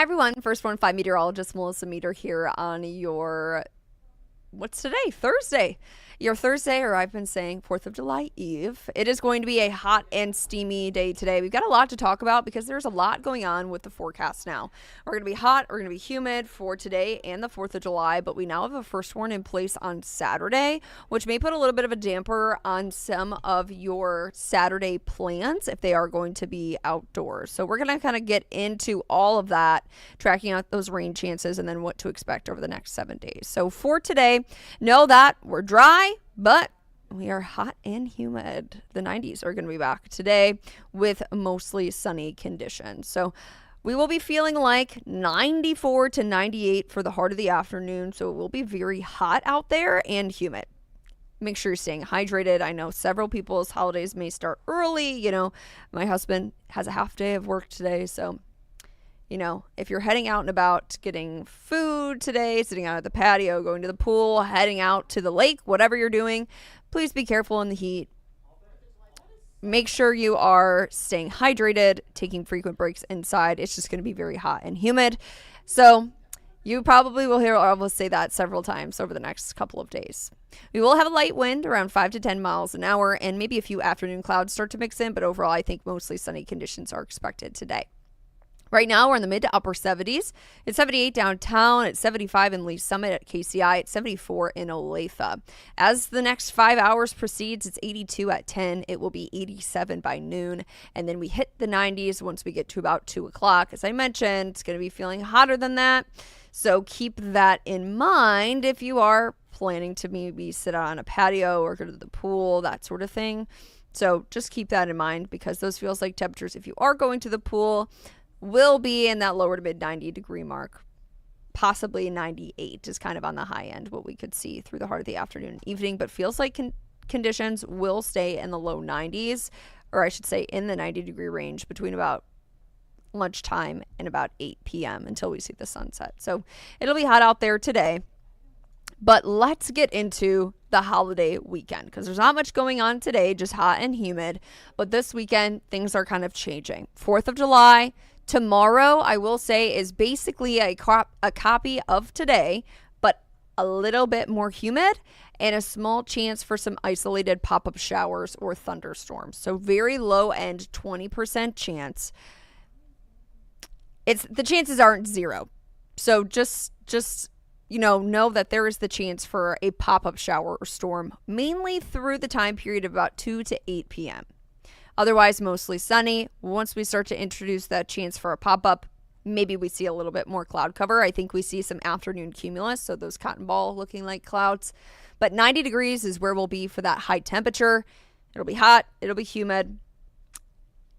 everyone, First One 5 meteorologist Melissa Meter here on your, what's today? Thursday. Your Thursday, or I've been saying 4th of July Eve. It is going to be a hot and steamy day today. We've got a lot to talk about because there's a lot going on with the forecast now. We're going to be hot, we're going to be humid for today and the 4th of July, but we now have a first warn in place on Saturday, which may put a little bit of a damper on some of your Saturday plans if they are going to be outdoors. So we're going to kind of get into all of that, tracking out those rain chances and then what to expect over the next 7 days. So for today, know that we're dry, but we are hot and humid. The 90s are going to be back today with mostly sunny conditions. So we will be feeling like 94 to 98 for the heart of the afternoon. So it will be very hot out there and humid. Make sure you're staying hydrated. I know several people's holidays may start early. You know, my husband has a half day of work today. So, you know, if you're heading out and about, getting food today, sitting out at the patio, going to the pool, heading out to the lake, whatever you're doing, please be careful in the heat. Make sure you are staying hydrated, taking frequent breaks inside. It's just going to be very hot and humid. So you probably will hear I will say that several times over the next couple of days. We will have a light wind around 5 to 10 miles an hour, and maybe a few afternoon clouds start to mix in, but overall I think mostly sunny conditions are expected today. Right now, we're in the mid to upper 70s. It's 78 downtown, it's 75 in Lee Summit at KCI, it's 74 in Olathe. As the next 5 hours proceeds, it's 82 at 10. It will be 87 by noon. And then we hit the 90s once we get to about 2 o'clock. As I mentioned, it's going to be feeling hotter than that. So keep that in mind if you are planning to maybe sit out on a patio or go to the pool, that sort of thing. So just keep that in mind because those feels like temperatures, if you are going to the pool, will be in that lower to mid 90 degree mark. Possibly 98 is kind of on the high end, what we could see through the heart of the afternoon and evening, but feels like conditions will stay in the low 90s, or I should say in the 90 degree range between about lunchtime and about 8 p.m. until we see the sunset. So it'll be hot out there today. But let's get into the holiday weekend because there's not much going on today, just hot and humid. But this weekend, things are kind of changing. 4th of July, tomorrow, I will say, is basically a copy of today, but a little bit more humid and a small chance for some isolated pop-up showers or thunderstorms. So very low end, 20% chance. The chances aren't zero. So just know that there is the chance for a pop-up shower or storm, mainly through the time period of about 2 to 8 p.m. Otherwise, mostly sunny. Once we start to introduce that chance for a pop-up, maybe we see a little bit more cloud cover. I think we see some afternoon cumulus, so those cotton ball looking like clouds. But 90 degrees is where we'll be for that high temperature. It'll be hot. It'll be humid.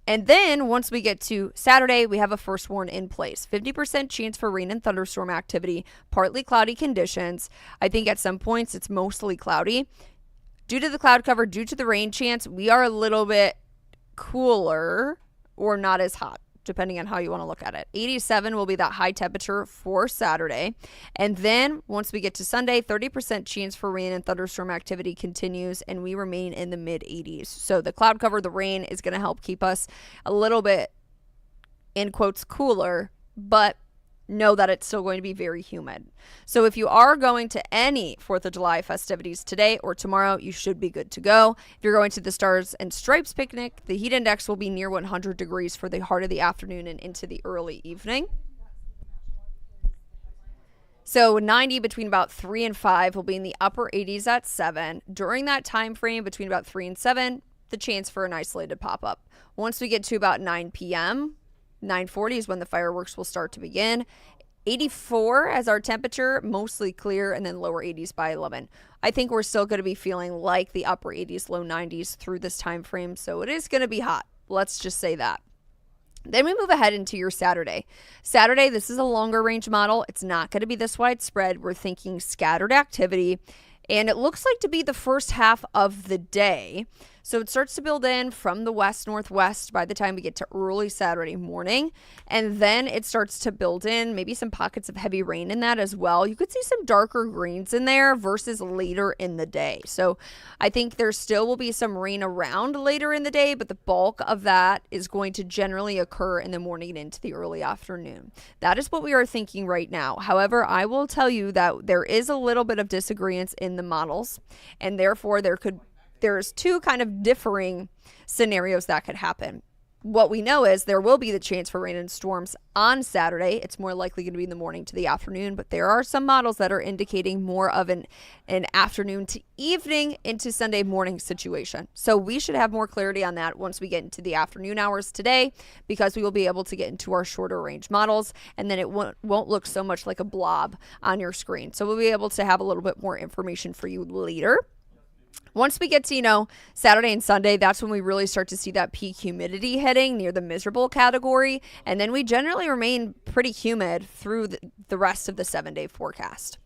And then once we get to Saturday, we have a first warn in place. 50% chance for rain and thunderstorm activity, partly cloudy conditions. I think at some points it's mostly cloudy. Due to the cloud cover, due to the rain chance, we are a little bit cooler or not as hot, depending on how you want to look at it. 87 will be that high temperature for Saturday. And then once we get to Sunday, 30% chance for rain and thunderstorm activity continues, and we remain in the mid 80s. So the cloud cover, the rain is going to help keep us a little bit, in quotes, cooler, but know that it's still going to be very humid. So if you are going to any 4th of July festivities today or tomorrow, you should be good to go. If you're going to the Stars and Stripes picnic, the heat index will be near 100 degrees for the heart of the afternoon and into the early evening. So 90 between about 3 and 5 will be in the upper 80s at 7. During that time frame between about 3 and 7, the chance for an isolated pop-up. Once we get to about 9 p.m., 9:40 is when the fireworks will start to begin. 84 as our temperature, mostly clear, and then lower 80s by 11. I think we're still going to be feeling like the upper 80s, low 90s through this time frame, so it is going to be hot. Let's just say that. Then we move ahead into your Saturday. Saturday, this is a longer range model. It's not going to be this widespread. We're thinking scattered activity, and it looks like to be the first half of the day. So it starts to build in from the west northwest by the time we get to early Saturday morning. And then it starts to build in maybe some pockets of heavy rain in that as well. You could see some darker greens in there versus later in the day. So I think there still will be some rain around later in the day, but the bulk of that is going to generally occur in the morning and into the early afternoon. That is what we are thinking right now. However, I will tell you that there is a little bit of disagreement in the models, and therefore there's two kind of differing scenarios that could happen. What we know is there will be the chance for rain and storms on Saturday. It's more likely going to be in the morning to the afternoon, but there are some models that are indicating more of an afternoon to evening into Sunday morning situation. So we should have more clarity on that once we get into the afternoon hours today, because we will be able to get into our shorter range models, and then it won't look so much like a blob on your screen. So we'll be able to have a little bit more information for you later. Once we get to, Saturday and Sunday, that's when we really start to see that peak humidity hitting near the miserable category. And then we generally remain pretty humid through the rest of the 7-day forecast.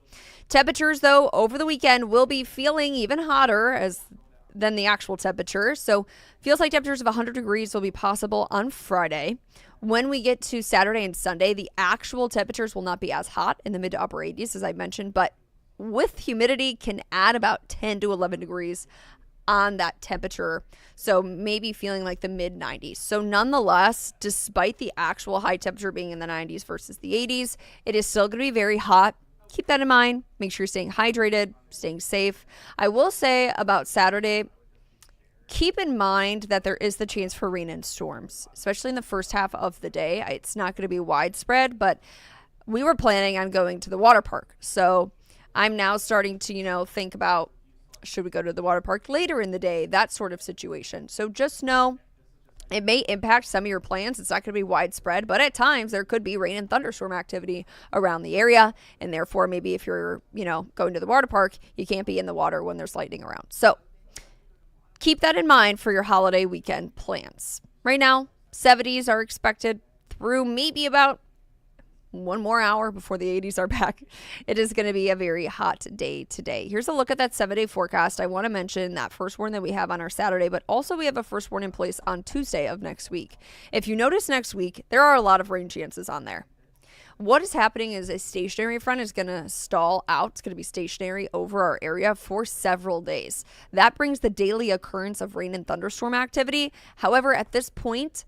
Temperatures, though, over the weekend will be feeling even hotter than the actual temperature. So feels like temperatures of 100 degrees will be possible on Friday. When we get to Saturday and Sunday, the actual temperatures will not be as hot in the mid to upper 80s, as I mentioned, but with humidity can add about 10 to 11 degrees on that temperature. So maybe feeling like the mid 90s. So nonetheless, despite the actual high temperature being in the 90s versus the 80s, it is still going to be very hot. Keep that in mind. Make sure you're staying hydrated, staying safe. I will say about Saturday, keep in mind that there is the chance for rain and storms, especially in the first half of the day. It's not going to be widespread, but we were planning on going to the water park. So I'm now starting to, think about, should we go to the water park later in the day, that sort of situation. So just know it may impact some of your plans. It's not going to be widespread, but at times there could be rain and thunderstorm activity around the area. And therefore, maybe if you're, going to the water park, you can't be in the water when there's lightning around. So keep that in mind for your holiday weekend plans. Right now, 70s are expected through maybe about one more hour before the 80s are back. It is going to be a very hot day today. Here's a look at that 7-day forecast. I want to mention that first warn that we have on our Saturday, but also we have a first warn in place on Tuesday of next week. If you notice next week, there are a lot of rain chances on there. What is happening is a stationary front is going to stall out. It's going to be stationary over our area for several days. That brings the daily occurrence of rain and thunderstorm activity. However, at this point,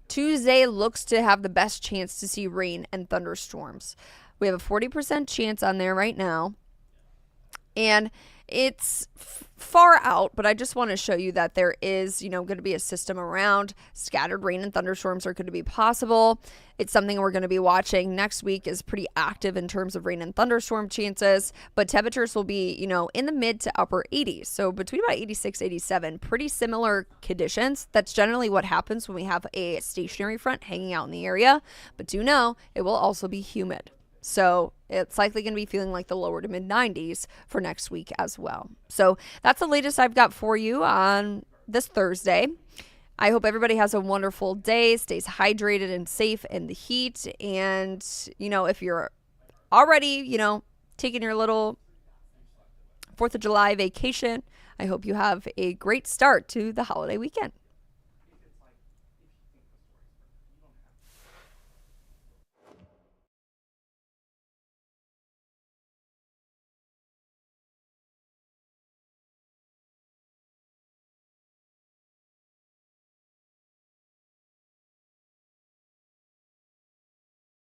Tuesday looks to have the best chance to see rain and thunderstorms. We have a 40% chance on there right now. And it's far out, but I just want to show you that there is, going to be a system around. Scattered rain and thunderstorms are going to be possible. It's something we're going to be watching. Next week is pretty active in terms of rain and thunderstorm chances, but temperatures will be, in the mid to upper 80s. So between about 86, 87, pretty similar conditions. That's generally what happens when we have a stationary front hanging out in the area, but do know it will also be humid. So it's likely going to be feeling like the lower to mid 90s for next week as well. So that's the latest I've got for you on this Thursday. I hope everybody has a wonderful day, stays hydrated and safe in the heat. And, if you're already, taking your little 4th of July vacation, I hope you have a great start to the holiday weekend.